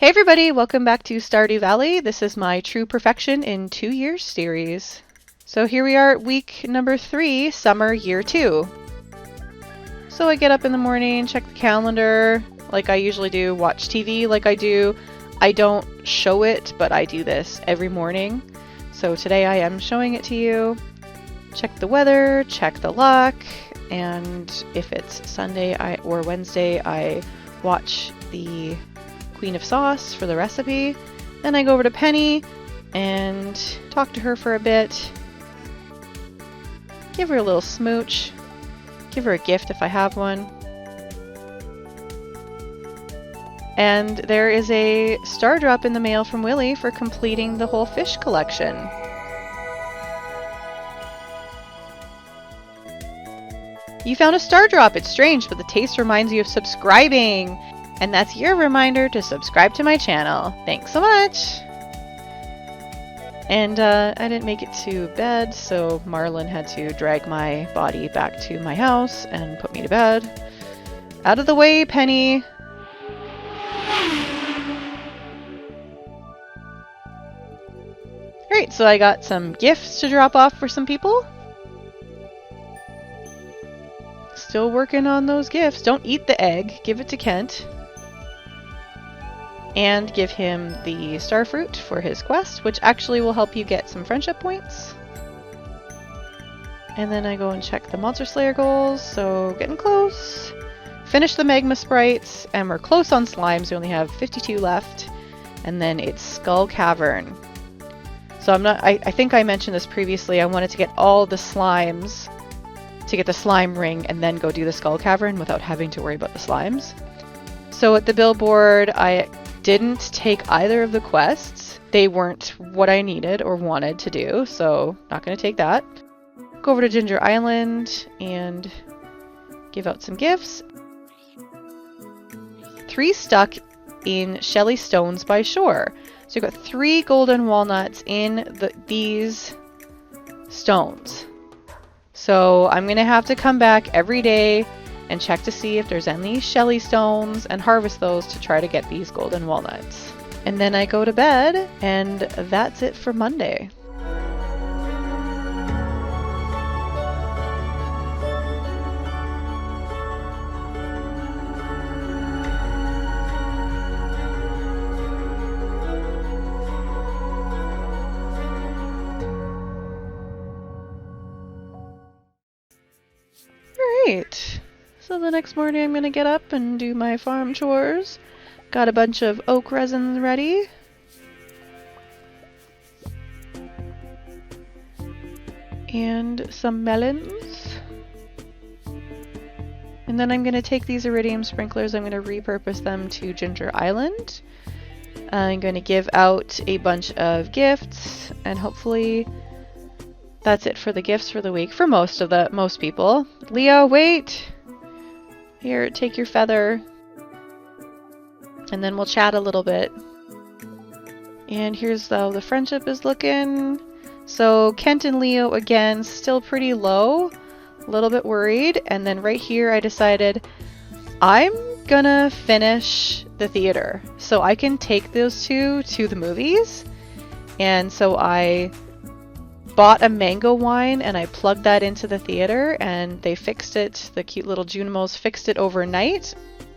Hey everybody, welcome back to Stardew Valley. This is my True Perfection in 2 Years series. So here we are at week number 3, summer year 2. So I get up in the morning, check the calendar like I usually do, watch TV like I do. I don't show it, but I do this every morning. So today I am showing it to you. Check the weather, check the luck, and if it's Sunday or Wednesday, I watch the Queen of Sauce for the recipe. Then I go over to Penny and talk to her for a bit. Give her a little smooch. Give her a gift if I have one. And there is a star drop in the mail from Willie for completing the whole fish collection. You found a star drop. It's strange, but the taste reminds you of subscribing. And that's your reminder to subscribe to my channel. Thanks so much! And I didn't make it to bed, so Marlin had to drag my body back to my house and put me to bed. Out of the way, Penny! Great, so I got some gifts to drop off for some people. Still working on those gifts. Don't eat the egg. Give it to Kent. And give him the Starfruit for his quest, which actually will help you get some friendship points. And then I go and check the Monster Slayer goals, so getting close. Finish the Magma Sprites, and we're close on slimes. We only have 52 left. And then it's Skull Cavern. So I think I mentioned this previously, I wanted to get all the slimes to get the slime ring and then go do the Skull Cavern without having to worry about the slimes. So at the billboard, I didn't take either of the quests. They weren't what I needed or wanted to do, so not going to take that. Go over to Ginger Island and give out some gifts. 3 stuck in Shelly Stones by Shore. So you've got 3 golden walnuts in these stones. So I'm going to have to come back every day and check to see if there's any Shelly Stones and harvest those to try to get these golden walnuts. And then I go to bed, and that's it for Monday. Alright. So the next morning I'm going to get up and do my farm chores. Got a bunch of oak resin ready. And some melons. And then I'm going to take these iridium sprinklers, I'm going to repurpose them to Ginger Island. I'm going to give out a bunch of gifts, and hopefully that's it for the gifts for the week for most people. Leo, wait! Here, take your feather. And then we'll chat a little bit. And here's how the friendship is looking. So Kent and Leo, again, still pretty low. A little bit worried. And then right here I decided I'm gonna finish the theater. So I can take those two to the movies. And so I bought a mango wine and I plugged that into the theater, and they fixed it, the cute little Junimos fixed it overnight,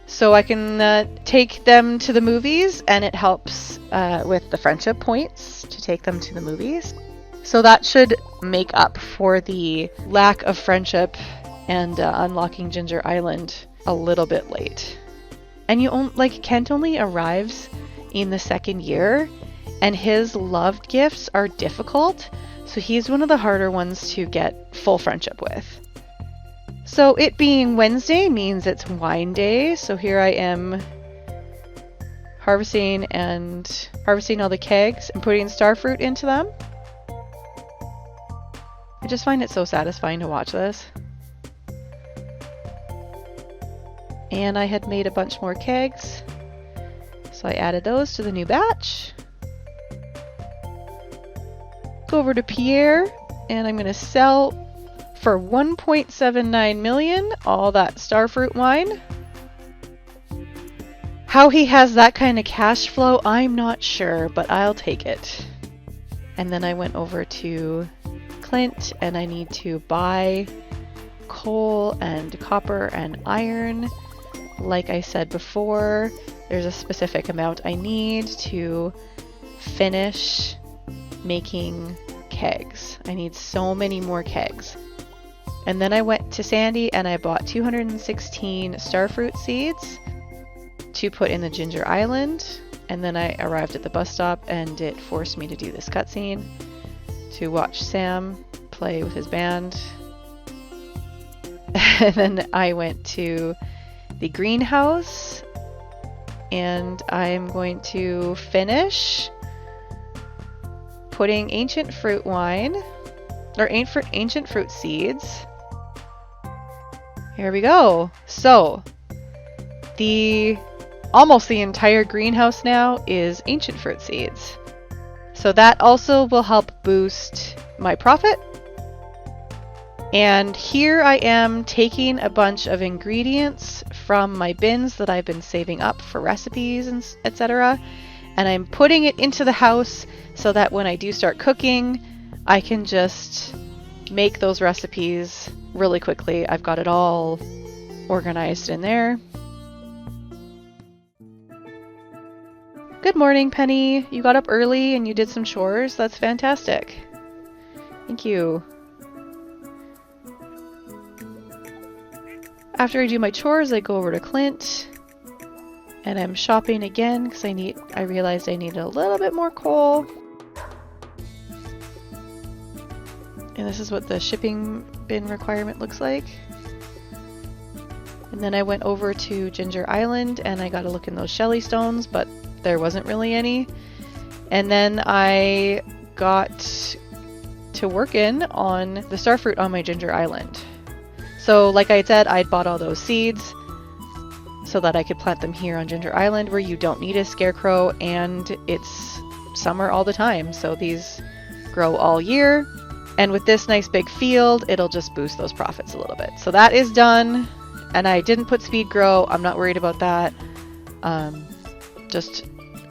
so I can take them to the movies, and it helps with the friendship points to take them to the movies. So that should make up for the lack of friendship and unlocking Ginger Island a little bit late. And Kent only arrives in the 2nd year, and his loved gifts are difficult. So he's one of the harder ones to get full friendship with. So it being Wednesday means it's wine day. So here I am harvesting all the kegs and putting Starfruit into them. I just find it so satisfying to watch this. And I had made a bunch more kegs, so I added those to the new batch. Go over to Pierre, and I'm going to sell for 1.79 million all that Starfruit wine. How he has that kind of cash flow, I'm not sure, but I'll take it. And then I went over to Clint and I need to buy coal and copper and iron. Like I said before, there's a specific amount I need to finish making kegs. I need so many more kegs. And then I went to Sandy and I bought 216 starfruit seeds to put in the Ginger Island. And then I arrived at the bus stop and it forced me to do this cutscene to watch Sam play with his band. And then I went to the greenhouse and I'm going to finish putting ancient fruit wine, or ancient fruit seeds. Here we go. So, almost the entire greenhouse now is ancient fruit seeds. So that also will help boost my profit. And here I am taking a bunch of ingredients from my bins that I've been saving up for recipes and etc. And I'm putting it into the house so that when I do start cooking, I can just make those recipes really quickly. I've got it all organized in there. Good morning, Penny. You got up early and you did some chores. That's fantastic. Thank you. After I do my chores, I go over to Clint and I'm shopping again because I realized I needed a little bit more coal. And this is what the shipping bin requirement looks like. And then I went over to Ginger Island and I got to look in those Shelly stones, but there wasn't really any. And then I got to working on the starfruit on my Ginger Island. So like I said, I'd bought all those seeds so that I could plant them here on Ginger Island where you don't need a scarecrow and it's summer all the time. So these grow all year. And with this nice big field, it'll just boost those profits a little bit. So that is done. And I didn't put speed grow. I'm not worried about that. Just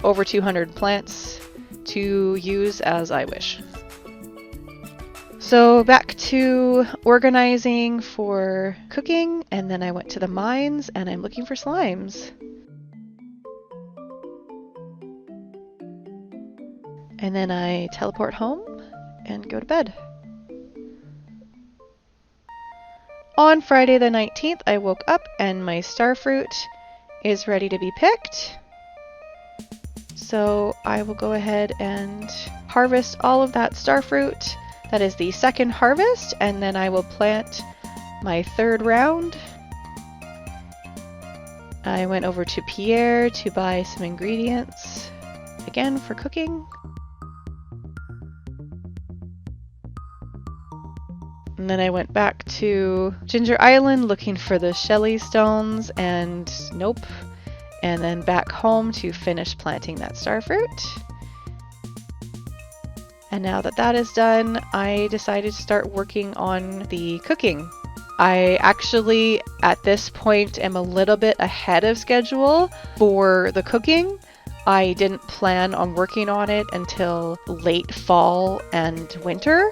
over 200 plants to use as I wish. So back to organizing for cooking, and then I went to the mines and I'm looking for slimes. And then I teleport home and go to bed. On Friday the 19th, I woke up and my starfruit is ready to be picked. So I will go ahead and harvest all of that starfruit. That is the second harvest, and then I will plant my third round. I went over to Pierre to buy some ingredients, again for cooking. And then I went back to Ginger Island looking for the Shelly stones, and nope. And then back home to finish planting that starfruit. And now that that is done, I decided to start working on the cooking. I actually, at this point, am a little bit ahead of schedule for the cooking. I didn't plan on working on it until late fall and winter.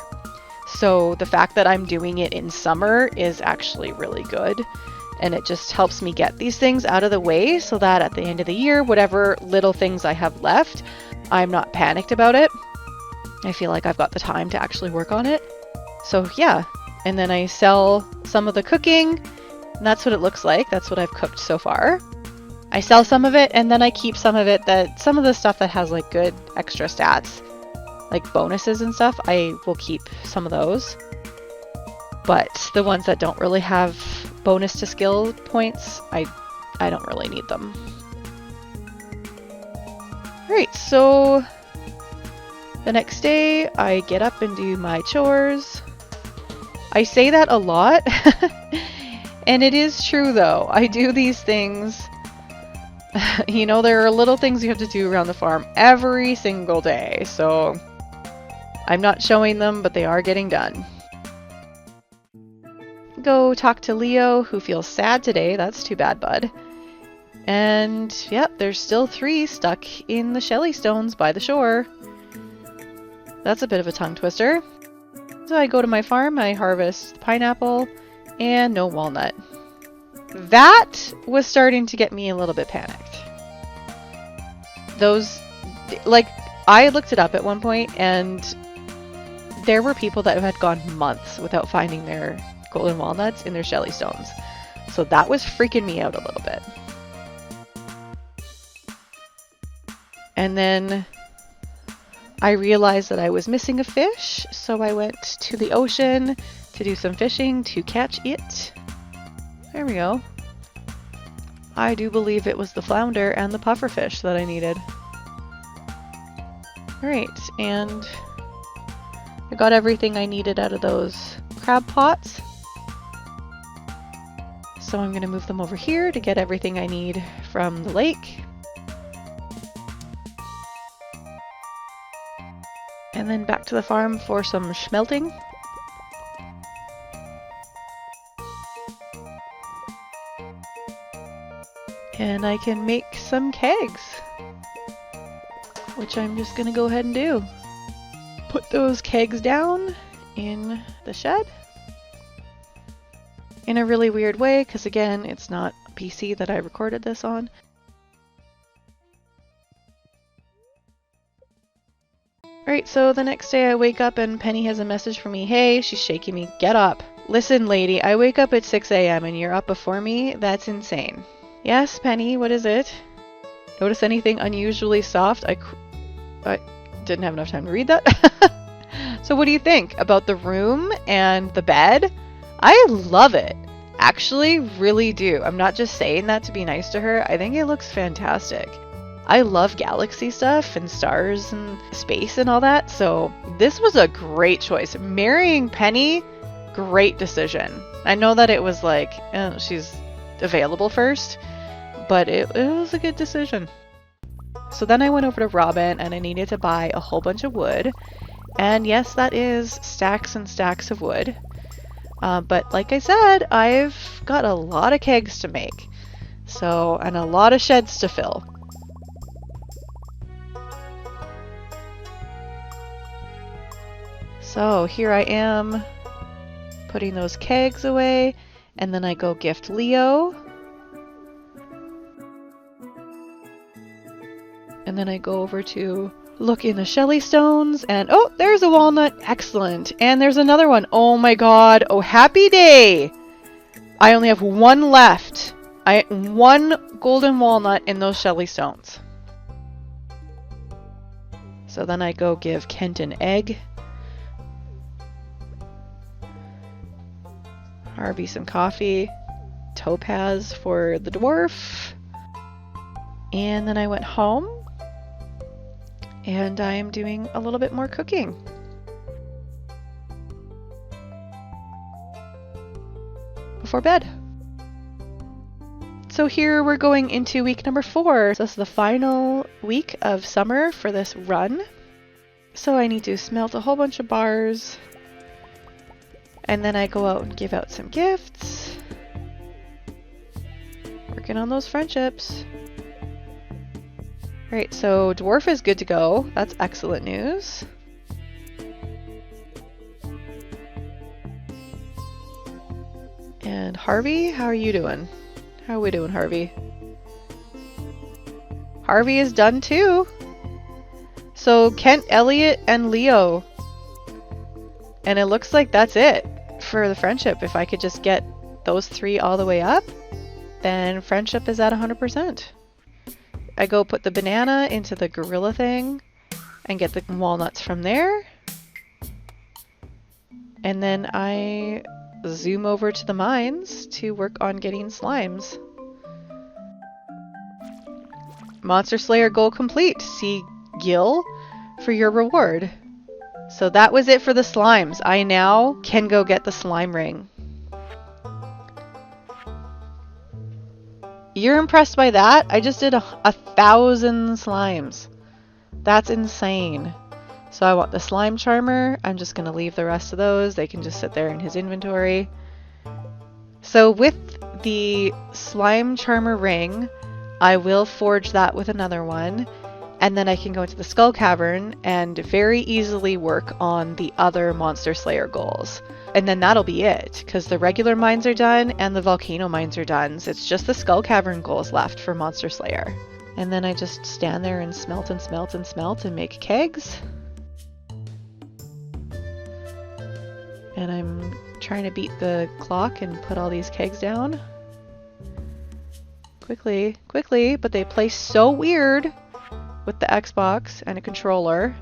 So the fact that I'm doing it in summer is actually really good. And it just helps me get these things out of the way so that at the end of the year, whatever little things I have left, I'm not panicked about it. I feel like I've got the time to actually work on it. So yeah, and then I sell some of the cooking, and that's what it looks like. That's what I've cooked so far. I sell some of it, and then I keep some of it some of the stuff that has like good extra stats, like bonuses and stuff, I will keep some of those. But the ones that don't really have bonus to skill points, I don't really need them. Alright, so the next day I get up and do my chores. I say that a lot, and it is true though. I do these things. You know, there are little things you have to do around the farm every single day, so I'm not showing them, but they are getting done. Go talk to Leo, who feels sad today. That's too bad, bud. And yep, there's still 3 stuck in the Shelly stones by the shore. That's a bit of a tongue twister. So I go to my farm, I harvest pineapple, and no walnut. That was starting to get me a little bit panicked. Those, like, I looked it up at one point, and there were people that had gone months without finding their golden walnuts in their Shelly stones. So that was freaking me out a little bit. And then I realized that I was missing a fish, so I went to the ocean to do some fishing to catch it. There we go. I do believe it was the flounder and the pufferfish that I needed. Alright, and I got everything I needed out of those crab pots. So I'm going to move them over here to get everything I need from the lake. And then back to the farm for some smelting. And I can make some kegs, which I'm just going to go ahead and do. Put those kegs down in the shed. In a really weird way, because again, it's not a PC that I recorded this on. Alright, so the next day I wake up and Penny has a message for me. Hey, she's shaking me. Get up. Listen, lady, I wake up at 6 a.m. and you're up before me? That's insane. Yes, Penny, what is it? Notice anything unusually soft? I didn't have enough time to read that. So what do you think about the room and the bed? I love it. Actually, really do. I'm not just saying that to be nice to her. I think it looks fantastic. I love galaxy stuff and stars and space and all that, so this was a great choice. Marrying Penny, great decision. I know that it was like, she's available first, but it was a good decision. So then I went over to Robin and I needed to buy a whole bunch of wood. And yes, that is stacks and stacks of wood. But like I said, I've got a lot of kegs to make. So, and a lot of sheds to fill. So here I am putting those kegs away, and then I go gift Leo. And then I go over to look in the Shelly stones, and oh, there's a walnut. Excellent. And there's another one. Oh my god. Oh, happy day. I only have one left. One golden walnut in those Shelly stones. So then I go give Kent an egg. Harvey some coffee. Topaz for the dwarf. And then I went home. And I am doing a little bit more cooking. Before bed. So here we're going into week number 4. So this is the final week of summer for this run. So I need to smelt a whole bunch of bars. And then I go out and give out some gifts. Working on those friendships. Alright, so Dwarf is good to go. That's excellent news. And Harvey, how are you doing? How are we doing, Harvey? Harvey is done too. So Kent, Elliot, and Leo. And it looks like that's it for the friendship. If I could just get those 3 all the way up, then friendship is at 100%. I go put the banana into the gorilla thing and get the walnuts from there. And then I zoom over to the mines to work on getting slimes. Monster Slayer goal complete. See Gil for your reward. So that was it for the slimes. I now can go get the slime ring. You're impressed by that? I just did 1,000 slimes. That's insane. So I want the slime charmer. I'm just going to leave the rest of those. They can just sit there in his inventory. So with the slime charmer ring, I will forge that with another one, and then I can go into the Skull Cavern and very easily work on the other Monster Slayer goals. And then that'll be it, because the regular mines are done and the volcano mines are done. So it's just the Skull Cavern goals left for Monster Slayer. And then I just stand there and smelt and smelt and smelt and make kegs. And I'm trying to beat the clock and put all these kegs down. Quickly, quickly, but they play so weird with the Xbox and a controller.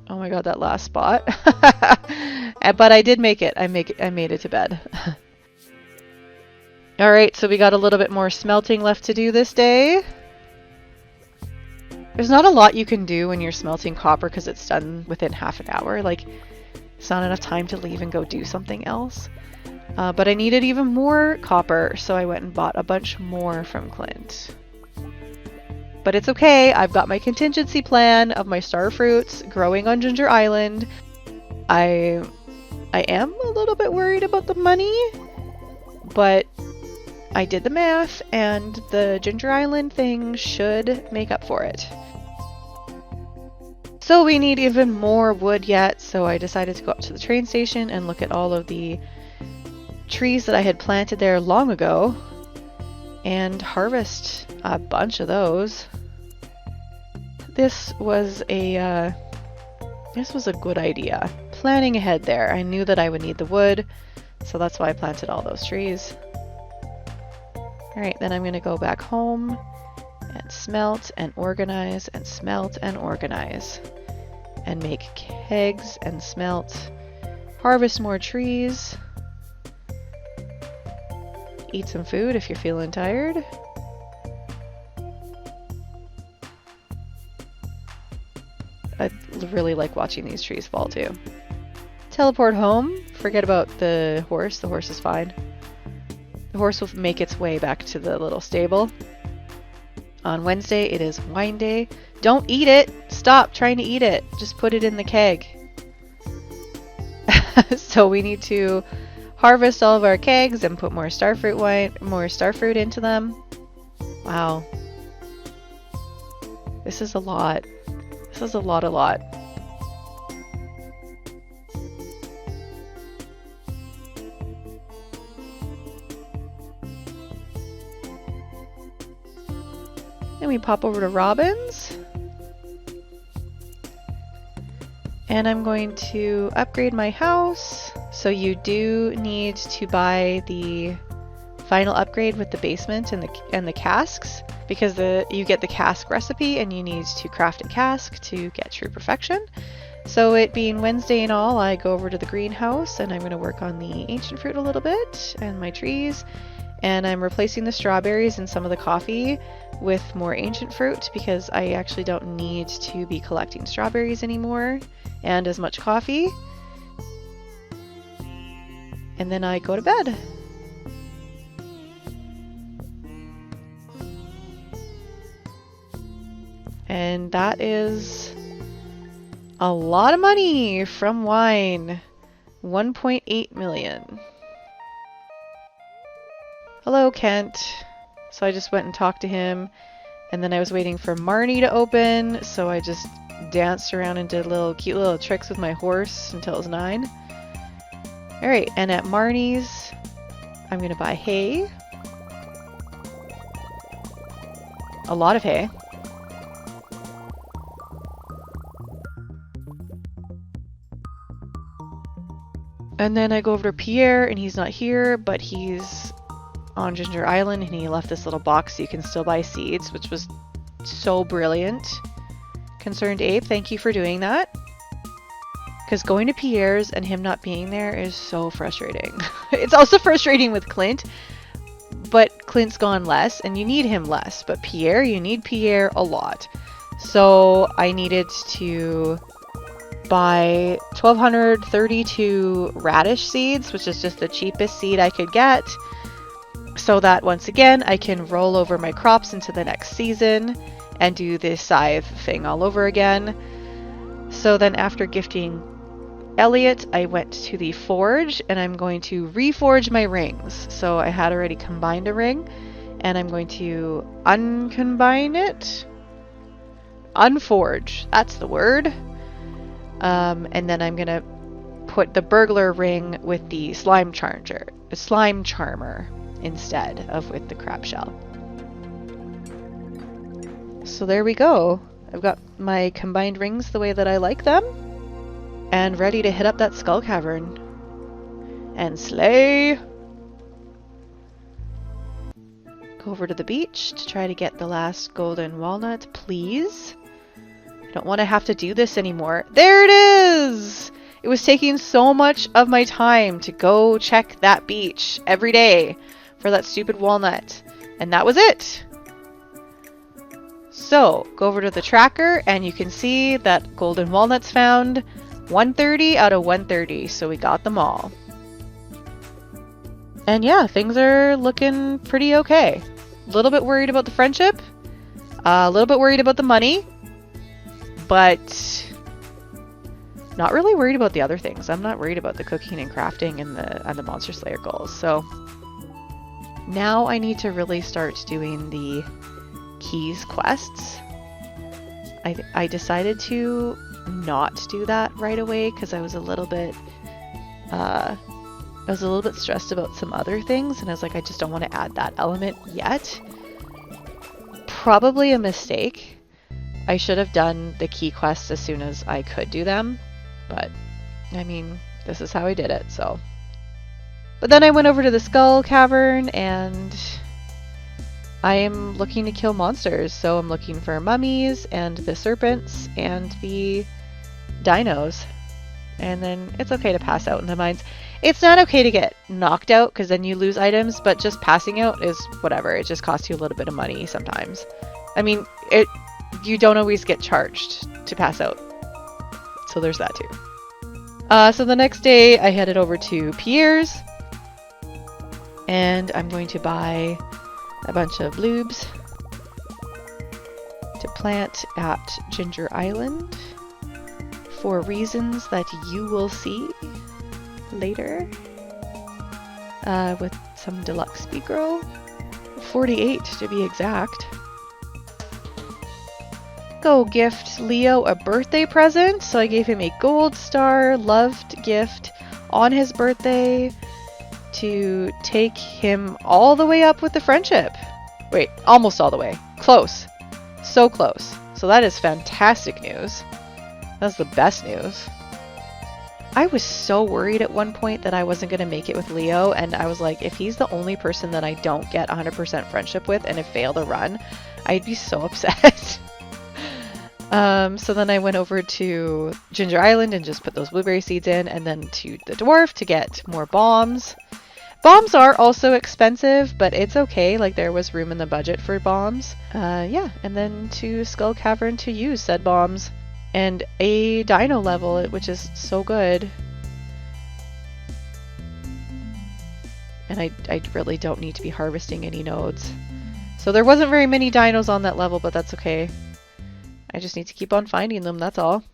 Oh my god, that last spot. But I did make it. I made it to bed. Alright, so we got a little bit more smelting left to do this day. There's not a lot you can do when you're smelting copper because it's done within half an hour. Like, it's not enough time to leave and go do something else. But I needed even more copper, so I went and bought a bunch more from Clint. But it's okay, I've got my contingency plan of my starfruits growing on Ginger Island. I am a little bit worried about the money, but I did the math and the Ginger Island thing should make up for it. So we need even more wood yet, so I decided to go up to the train station and look at all of the trees that I had planted there long ago and harvest a bunch of those. This was a good idea. Planning ahead there. I knew that I would need the wood, so that's why I planted all those trees. Alright, then I'm going to go back home and smelt and organize and smelt and organize. And make kegs and smelt. Harvest more trees. Eat some food if you're feeling tired. I really like watching these trees fall too. Teleport home. Forget about the horse. The horse is fine. The horse will make its way back to the little stable. On Wednesday, it is wine day. Don't eat it! Stop trying to eat it! Just put it in the keg. So we need to harvest all of our kegs and put more starfruit into them. Wow. This is a lot. This is a lot. Then we pop over to Robin's. And I'm going to upgrade my house. So you do need to buy the final upgrade with the basement and the casks, because you get the cask recipe and you need to craft a cask to get true perfection. So it being Wednesday and all, I go over to the greenhouse and I'm going to work on the ancient fruit a little bit and my trees. And I'm replacing the strawberries and some of the coffee with more ancient fruit because I actually don't need to be collecting strawberries anymore and as much coffee. And then I go to bed. And that is a lot of money from wine. 1.8 million. Hello, Kent. So I just went and talked to him, and then I was waiting for Marnie to open, so I just danced around and did cute little tricks with my horse until it was 9. Alright, and at Marnie's, I'm gonna buy hay. A lot of hay. And then I go over to Pierre, and he's not here, but he's on Ginger Island, and he left this little box so you can still buy seeds, which was so brilliant. Concerned Ape, thank you for doing that. Because going to Pierre's and him not being there is so frustrating. It's also frustrating with Clint, but Clint's gone less, and you need him less. But Pierre, you need Pierre a lot. So I needed to buy 1,232 radish seeds, which is just the cheapest seed I could get, so that once again I can roll over my crops into the next season and do this scythe thing all over again. So then after gifting Elliot, I went to the forge and I'm going to reforge my rings. So I had already combined a ring and I'm going to uncombine it. Unforge, that's the word. And then I'm gonna put the burglar ring with the slime charmer instead of with the crab shell. So there we go. I've got my combined rings the way that I like them and ready to hit up that skull cavern and slay. Go over to the beach to try to get the last golden walnut, please. I don't want to have to do this anymore. There it is! It was taking so much of my time to go check that beach every day for that stupid walnut. And that was it! So, go over to the tracker and you can see that golden walnuts found 130 out of 130, so we got them all. And yeah, things are looking pretty okay. A little bit worried about the friendship, a little bit worried about the money, but not really worried about the other things. I'm not worried about the cooking and crafting and the Monster Slayer goals. So now I need to really start doing the keys quests. I decided to not do that right away because I was a little bit stressed about some other things, and I was like, I just don't want to add that element yet. Probably a mistake. I should have done the key quests as soon as I could do them, but I mean, this is how I did it, so. But then I went over to the skull cavern and I am looking to kill monsters, so I'm looking for mummies and the serpents and the dinos. And then it's okay to pass out in the mines. It's not okay to get knocked out because then you lose items, but just passing out is whatever. It just costs you a little bit of money sometimes. I mean, you don't always get charged to pass out. So there's that too. So the next day I headed over to Pierre's and I'm going to buy a bunch of bloobs to plant at Ginger Island for reasons that you will see later, with some deluxe speed grow, 48 to be exact. Go gift Leo a birthday present, so I gave him a gold star loved gift on his birthday to take him all the way up with the friendship. Wait, almost all the way. Close. So close. So that is fantastic news. That's the best news. I was so worried at one point that I wasn't going to make it with Leo, and I was like, if he's the only person that I don't get 100% friendship with and it failed a run, I'd be so upset. So then I went over to Ginger Island and just put those blueberry seeds in, and then to the dwarf to get more bombs. Bombs are also expensive, but it's okay. Like, there was room in the budget for bombs. Yeah, and then to Skull Cavern to use said bombs. And a dino level, which is so good. And I really don't need to be harvesting any nodes. So there wasn't very many dinos on that level, but that's okay. I just need to keep on finding them, that's all.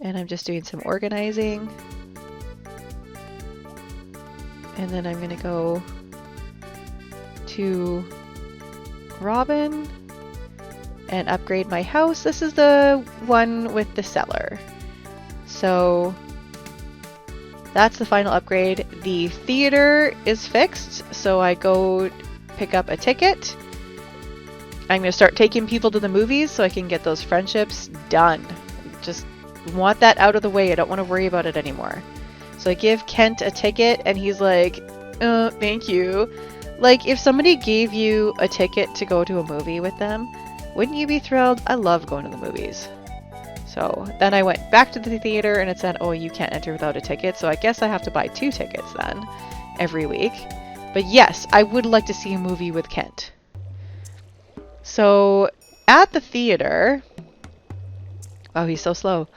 And I'm just doing some organizing. And then I'm gonna go to Robin and upgrade my house. This is the one with the cellar. So that's the final upgrade. The theater is fixed, so I go pick up a ticket. I'm going to start taking people to the movies so I can get those friendships done. Just want that out of the way. I don't want to worry about it anymore. So I give Kent a ticket and he's like, thank you. Like, if somebody gave you a ticket to go to a movie with them, wouldn't you be thrilled? I love going to the movies. So then I went back to the theater and it said, oh, you can't enter without a ticket. So I guess I have to buy 2 tickets then every week. But yes, I would like to see a movie with Kent. So at the theater, oh, he's so slow.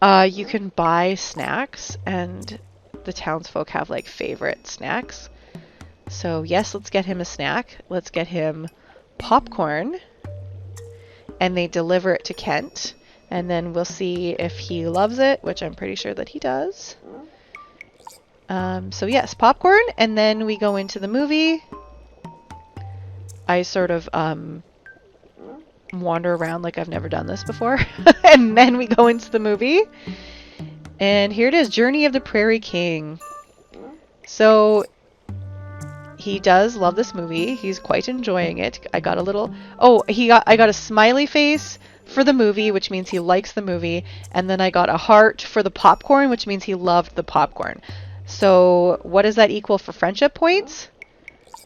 You can buy snacks, and the townsfolk have like favorite snacks. So yes, let's get him a snack. Let's get him popcorn and they deliver it to Kent. And then we'll see if he loves it, which I'm pretty sure that he does. So yes, popcorn, and then we go into the movie. I sort of wander around like I've never done this before. And then we go into the movie. And here it is, Journey of the Prairie King. So he does love this movie. He's quite enjoying it. I got a little... Oh, I got a smiley face for the movie, which means he likes the movie. And then I got a heart for the popcorn, which means he loved the popcorn. So what does that equal for friendship points?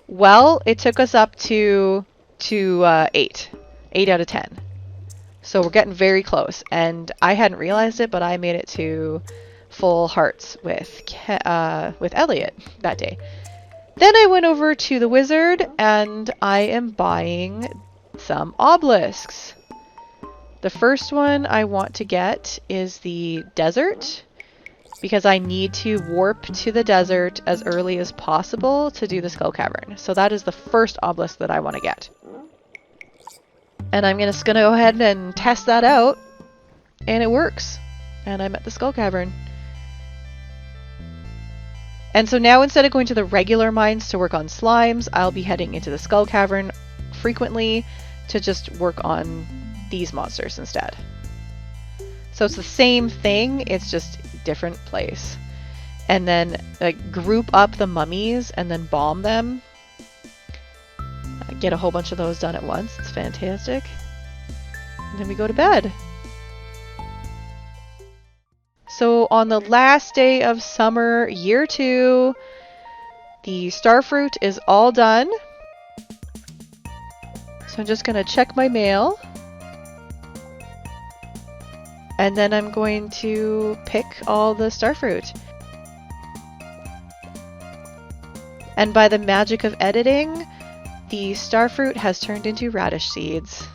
Well, it took us up to 8. 8 out of 10. So we're getting very close. And I hadn't realized it, but I made it to full hearts with Elliot that day. Then I went over to the wizard and I am buying some obelisks. The first one I want to get is the desert, because I need to warp to the desert as early as possible to do the skull cavern. So that is the first obelisk that I want to get. And I'm just gonna go ahead and test that out, and it works. And I'm at the skull cavern. And so now instead of going to the regular mines to work on slimes, I'll be heading into the skull cavern frequently to just work on these monsters instead. So it's the same thing, it's just different place. And then like group up the mummies and then bomb them. Get a whole bunch of those done at once. It's fantastic. And then we go to bed. So on the last day of summer, year 2, the Starfruit is all done. So I'm just going to check my mail. And then I'm going to pick all the Starfruit. And by the magic of editing, the Starfruit has turned into radish seeds.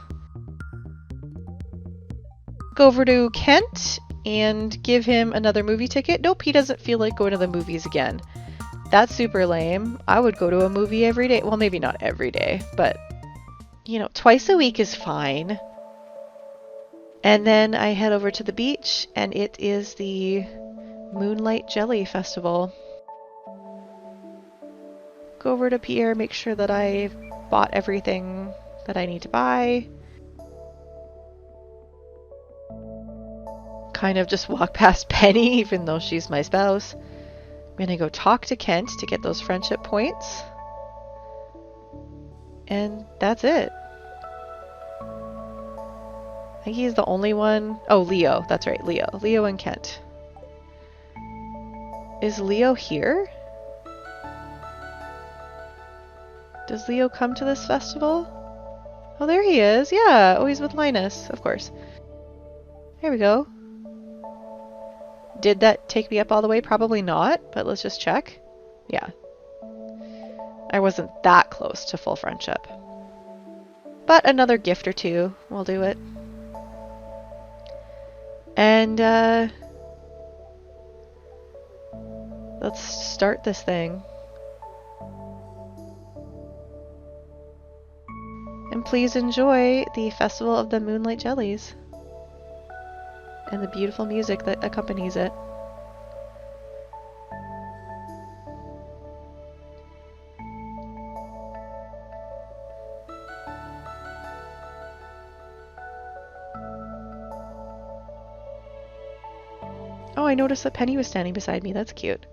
Go over to Kent and give him another movie ticket. Nope, he doesn't feel like going to the movies again. That's super lame. I would go to a movie every day. Well, maybe not every day, but you know, twice a week is fine. And then I head over to the beach, and it is the Moonlight Jelly Festival. Go over to Pierre, make sure that I've bought everything that I need to buy. Kind of just walk past Penny, even though she's my spouse. I'm gonna go talk to Kent to get those friendship points. And that's it. I think he's the only one. Oh, Leo. That's right, Leo. Leo and Kent. Is Leo here? Does Leo come to this festival? Oh, there he is. Yeah. Oh, he's with Linus, of course. There we go. Did that take me up all the way? Probably not, but let's just check. Yeah. I wasn't that close to full friendship. But another gift or two will do it. And let's start this thing. And please enjoy the Festival of the Moonlight Jellies and the beautiful music that accompanies it. Oh, I noticed that Penny was standing beside me. That's cute.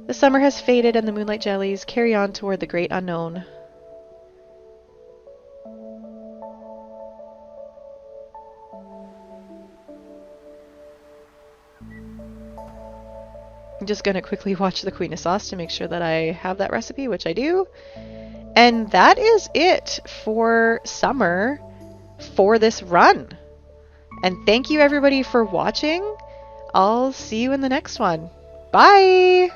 The summer has faded and the moonlight jellies carry on toward the great unknown. I'm just going to quickly watch the Queen of Sauce to make sure that I have that recipe, which I do. And that is it for summer for this run. And thank you everybody for watching. I'll see you in the next one. Bye!